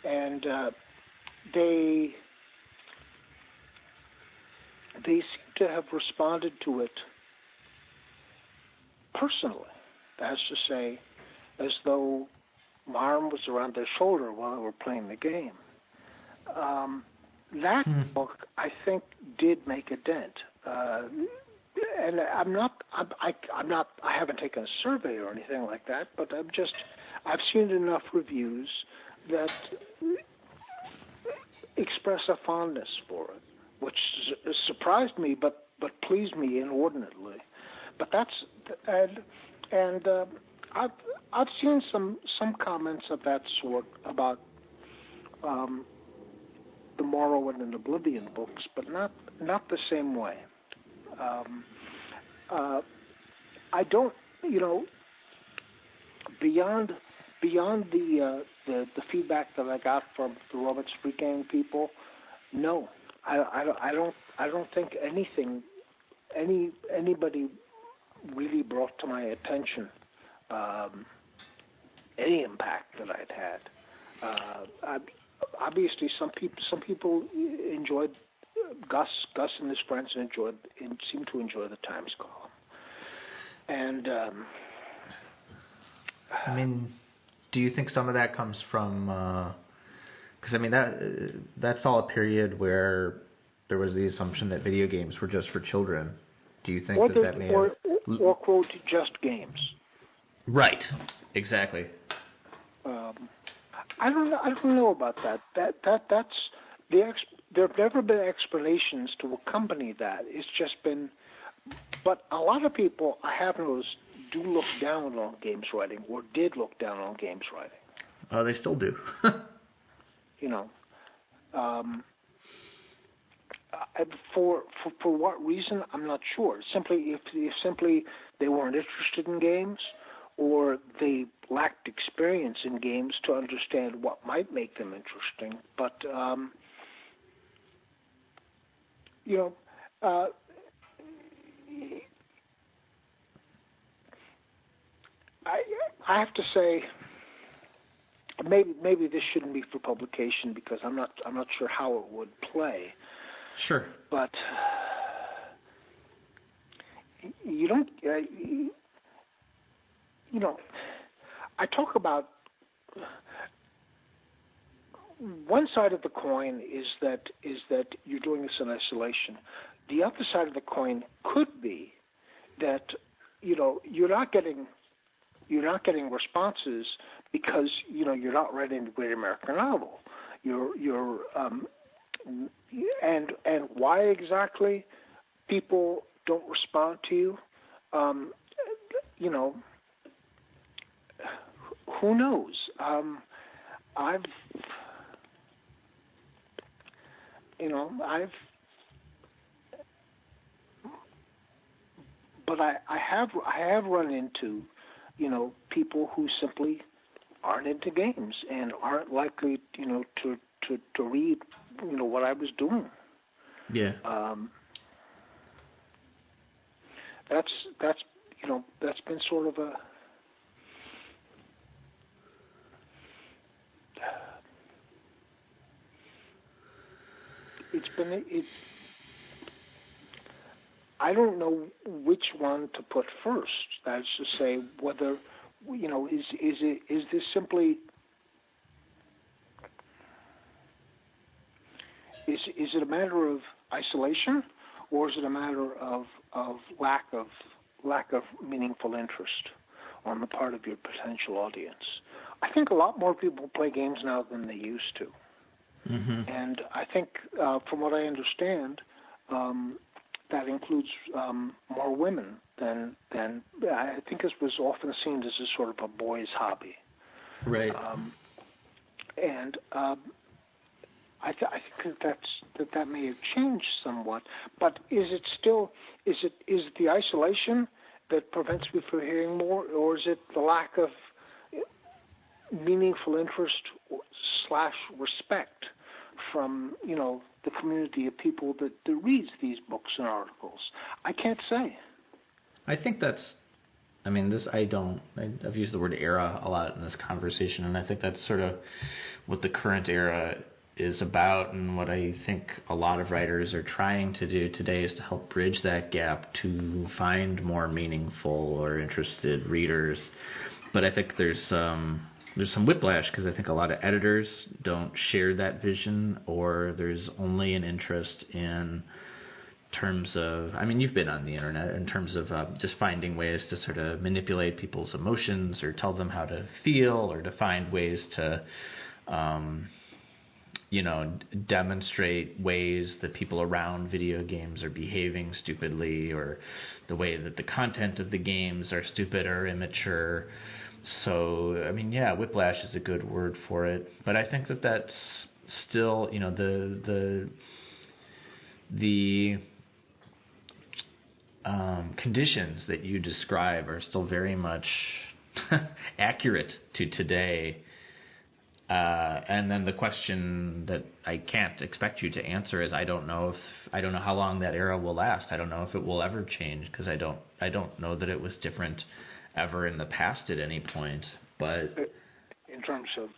and they seem to have responded to it personally. That is to say, as though my arm was around their shoulder while they were playing the game. That book, I think, did make a dent. And I'm I'm not. I haven't taken a survey or anything like that, but I've seen enough reviews that express a fondness for it, which surprised me, but pleased me inordinately. But that's and I've seen some comments of that sort about the Morrowind and Oblivion books, but not the same way. I don't, beyond the feedback that I got from the Roberts Free Game people, no, I don't think anybody really brought to my attention any impact that I'd had. Obviously, some people enjoyed Gus and his friends seemed to enjoy the Times column, and I mean, do you think some of that comes from? Because I mean that's all a period where there was the assumption that video games were just for children. Do you think that may have... or quote just games? Right. Exactly. I don't know about that. That's there have never been explanations to accompany that. It's just been, but a lot of people I have noticed do look down on games writing, or did look down on games writing. Oh, they still do. For what reason, I'm not sure. Simply if simply they weren't interested in games, or they lacked experience in games to understand what might make them interesting. But I have to say, maybe this shouldn't be for publication because I'm not sure how it would play. Sure. But you don't. I talk about one side of the coin is that you're doing this in isolation. The other side of the coin could be that you're not getting responses because you're not writing the great American novel. And why exactly people don't respond to you, who knows? But I have run into, people who simply aren't into games and aren't likely, to read, what I was doing. Yeah. That's been sort of a. I don't know which one to put first. That's to say, whether is this simply is it a matter of isolation, or is it a matter of lack of meaningful interest on the part of your potential audience? I think a lot more people play games now than they used to. Mm-hmm. And I think, from what I understand, that includes more women than I think this was often seen as a sort of a boy's hobby. Right. And I think that may have changed somewhat. But is it the isolation that prevents me from hearing more, or is it the lack of meaningful interest / respect from the community of people that reads these books and articles? I can't say. I think that's, I've used the word era a lot in this conversation, and I think that's sort of what the current era is about, and what I think a lot of writers are trying to do today is to help bridge that gap to find more meaningful or interested readers. But I think there's some whiplash, because I think a lot of editors don't share that vision, or there's only an interest in terms of, I mean, you've been on the internet, in terms of just finding ways to sort of manipulate people's emotions or tell them how to feel, or to find ways to, demonstrate ways that people around video games are behaving stupidly, or the way that the content of the games are stupid or immature. So, I mean, yeah, whiplash is a good word for it, but I think that that's still, the conditions that you describe are still very much accurate to today. And then the question that I can't expect you to answer is, I don't know how long that era will last. I don't know if it will ever change, because I don't know that it was different ever in the past at any point. But in terms of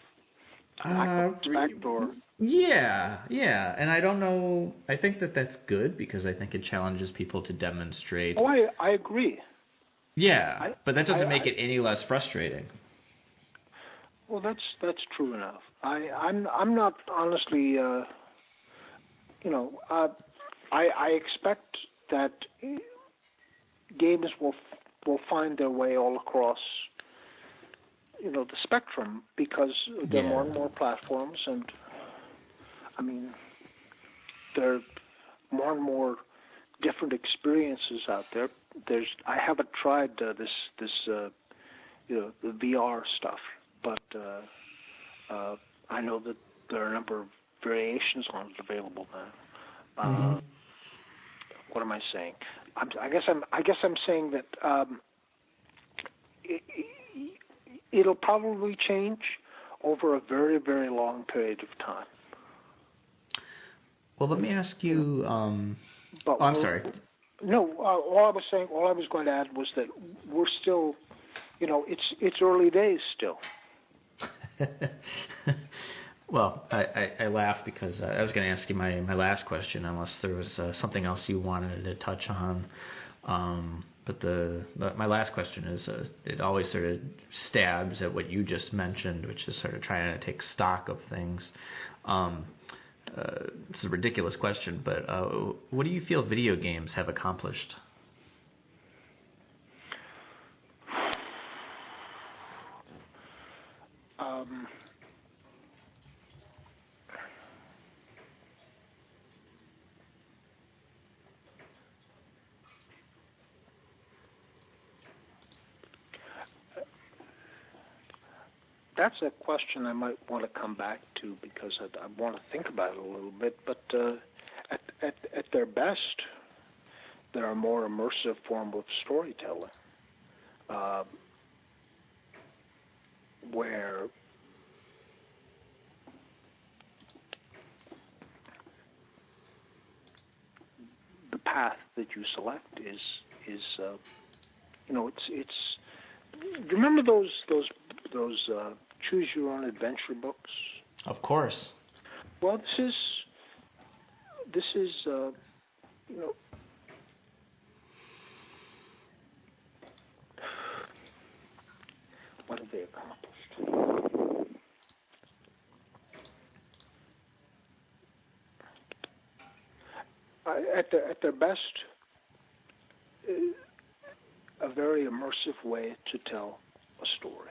lack of respect, or yeah, and I don't know. I think that that's good, because I think it challenges people to demonstrate. Oh, I agree. Yeah, but that doesn't make it any less frustrating. Well, that's true enough. I'm not honestly. I expect that games will find their way all across, the spectrum, because there are more and more platforms, and I mean, there are more and more different experiences out there. I haven't tried this the VR stuff, but I know that there are a number of variations on it available now. What am I saying? I guess I'm saying that it'll probably change over a very, very long period of time. Well, let me ask you. I'm sorry. No, all I was going to add was that we're still, it's early days still. Well, I laugh because I was going to ask you my last question, unless there was something else you wanted to touch on. But my last question is, it always sort of stabs at what you just mentioned, which is sort of trying to take stock of things. It's a ridiculous question, but what do you feel video games have accomplished? That's a question I might want to come back to, because I want to think about it a little bit. But at their best, they're a more immersive form of storytelling, where the path that you select is it's. Do you remember those choose your own adventure books? Of course. Well, this is what have they accomplished? At their best, a very immersive way to tell a story.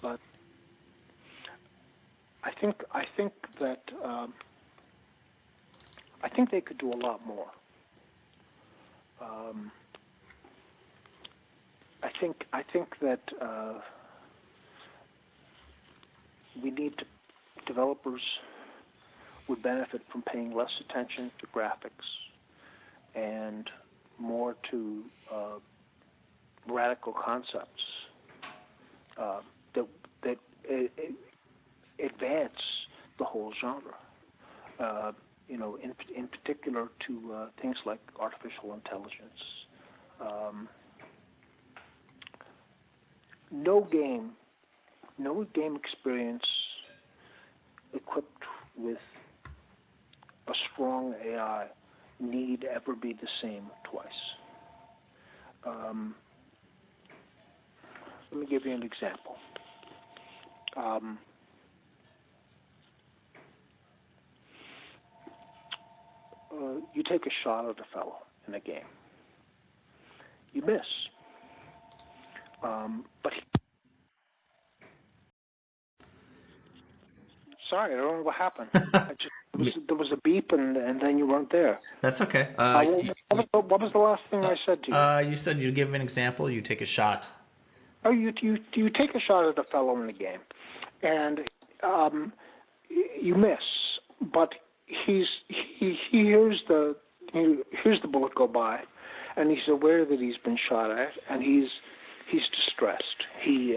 But I think that I think they could do a lot more. I think that we need to, developers would benefit from paying less attention to graphics and more to radical concepts that advance the whole genre. In particular to things like artificial intelligence. No game experience equipped with a strong AI need ever be the same twice. Let me give you an example. you take a shot at a fellow in a game. You miss. But sorry, I don't know what happened. There was a beep, and then you weren't there. That's okay. What was the last thing I said to you? You said you'd give an example. You take a shot. Oh, you take a shot at a fellow in the game, and you miss, but he hears the bullet go by, and he's aware that he's been shot at, and he's distressed. He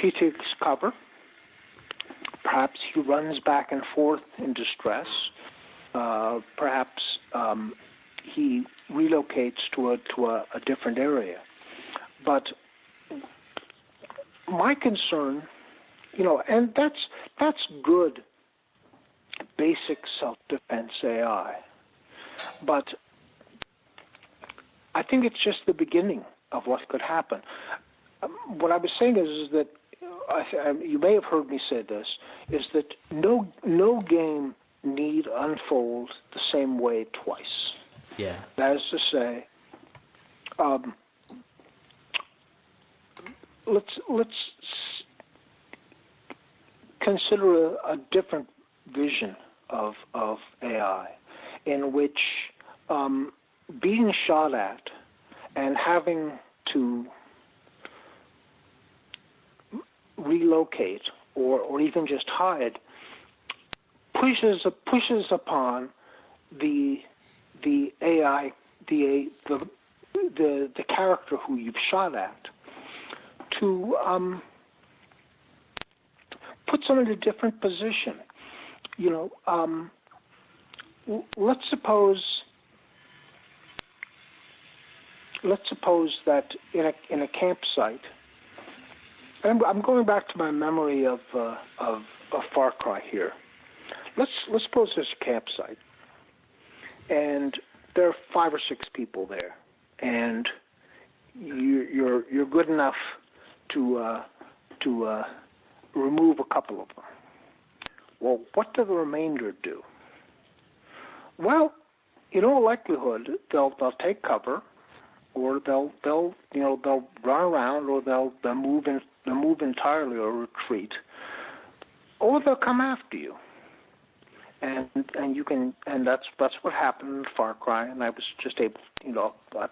takes cover. Perhaps he runs back and forth in distress. Perhaps he relocates to a different area. But my concern, and that's good, basic self-defense AI. But I think it's just the beginning of what could happen. What I was saying is that you may have heard me say this, is that no game need unfold the same way twice. Yeah. That is to say, let's consider a different vision of AI, in which being shot at and having to relocate or even just hide pushes upon the AI, the character who you've shot at, to put them in a different position. Let's suppose that in a campsite, and I'm going back to my memory of Far Cry here. Let's suppose there's a campsite, and there are 5 or 6 people there, and you're good enough to remove a couple of them. Well, what do the remainder do? Well, in all likelihood, they'll take cover, or they'll run around, or they'll move entirely or retreat, or they'll come after you. And that's what happened in Far Cry, and I was just able,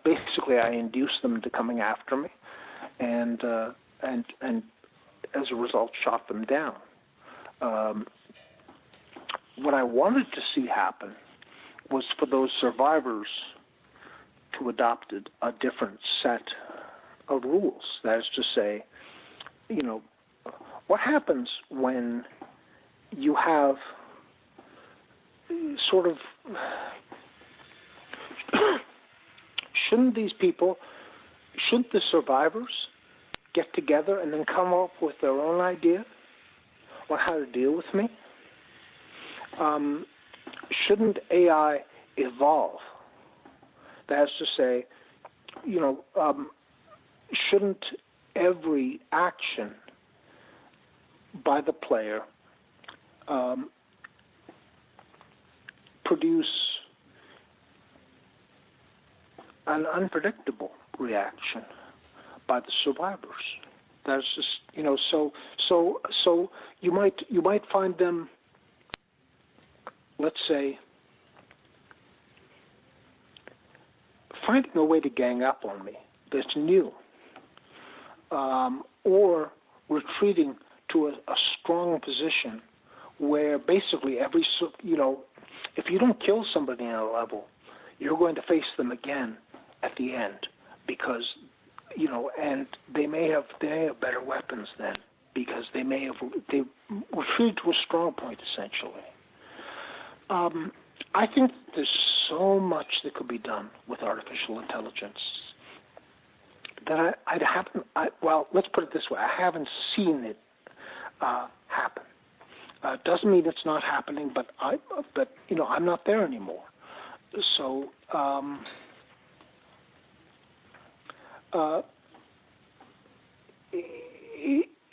basically I induced them into coming after me, and as a result shot them down. What I wanted to see happen was for those survivors to adopt a different set of rules. That is to say, what happens when you have sort of shouldn't the survivors get together and then come up with their own idea on how to deal with me? Shouldn't AI evolve? That is to say, shouldn't every action by the player produce an unpredictable reaction by the survivors? That's just, so you might find them, let's say, finding a way to gang up on me that's new, or retreating to a strong position where basically if you don't kill somebody in a level, you're going to face them again at the end, because and they may have better weapons then, because they retreated to a strong point essentially. I think there's so much that could be done with artificial intelligence that well, let's put it this way: I haven't seen it happen. Doesn't mean it's not happening, but I'm not there anymore. So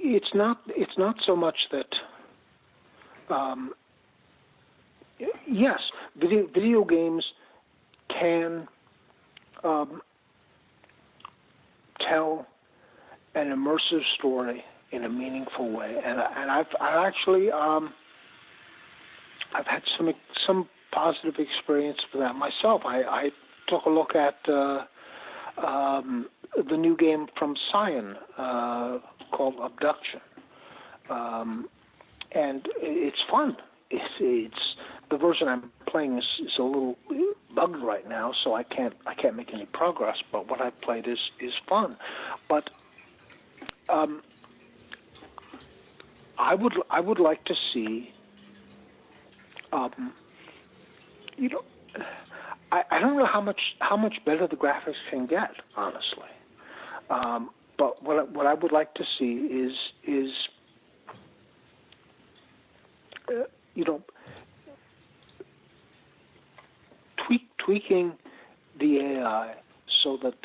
it's not so much that. Yes, video games can tell an immersive story in a meaningful way, and I've actually I've had some positive experience with that myself. I took a look at the new game from Cyan called Abduction, and it's fun. It's the version I'm playing is a little bugged right now, so I can't make any progress. But what I've played is fun. But I would like to see. You know, I don't know how much better the graphics can get, honestly. But what I would like to see is tweaking the AI so that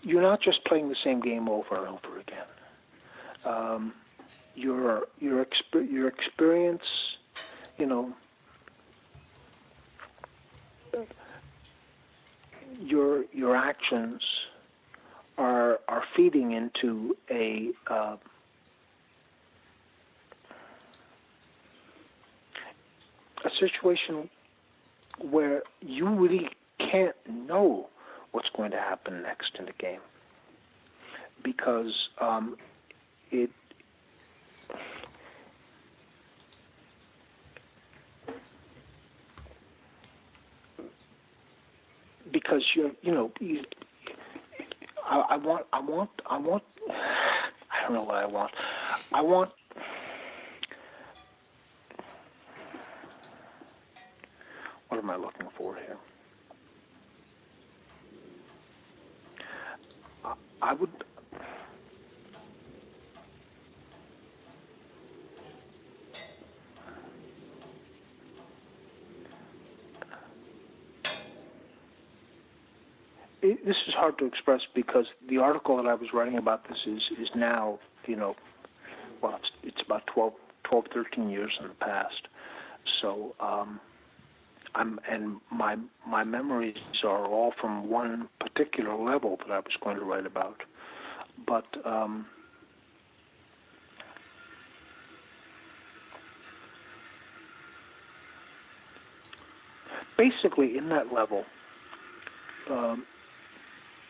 you're not just playing the same game over and over again. Your experience, your actions are feeding into a situation where you really can't know what's going to happen next in the game, because I want I don't know what I want. What am I looking for here? I would. This is hard to express because the article that I was writing about this is now, well, it's about 12, 13 years in the past. So my memories are all from one particular level that I was going to write about. But basically, in that level,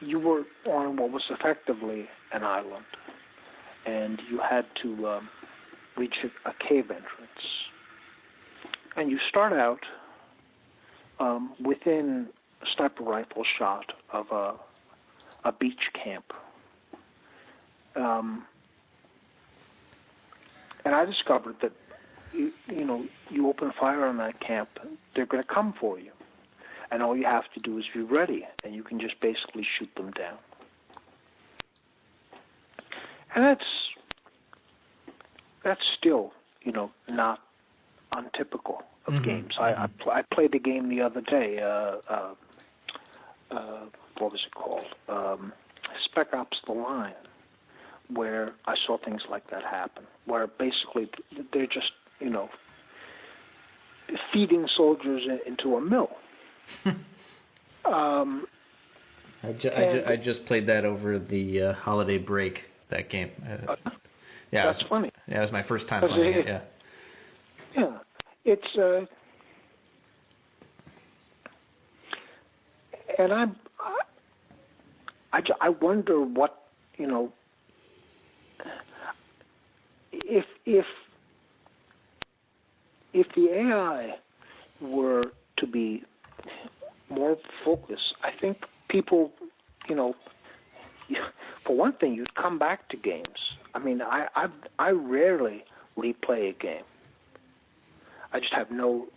you were on what was effectively an island, and you had to reach a cave entrance. And you start out within a sniper rifle shot of a beach camp. And I discovered that you open fire on that camp, they're going to come for you. And all you have to do is be ready, and you can just basically shoot them down. And that's still, not untypical of games. I played a game the other day. What was it called? Spec Ops: The Line, where I saw things like that happen, where basically they're just, feeding soldiers into a mill. I just played that over the holiday break. That game. That's funny. Yeah, it was my first time playing it. Yeah. Yeah, it's and I wonder what if the AI were to be more focused, I think people, for one thing, you'd come back to games. I mean, I rarely replay a game. I just have no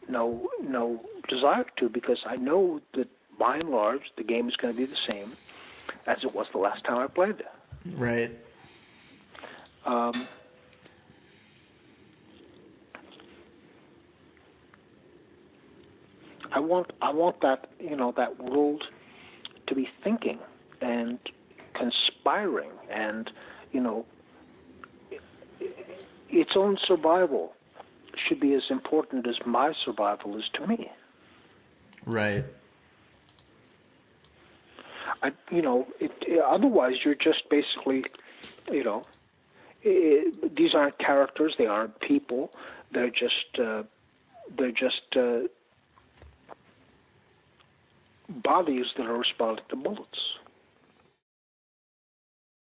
desire to, because I know that by and large the game is going to be the same as it was the last time I played it. Right. I want that that world to be thinking and inspiring, and its own survival should be as important as my survival is to me. Right. Otherwise, you're just basically, these aren't characters. They aren't people. They're just bodies that are responding to bullets.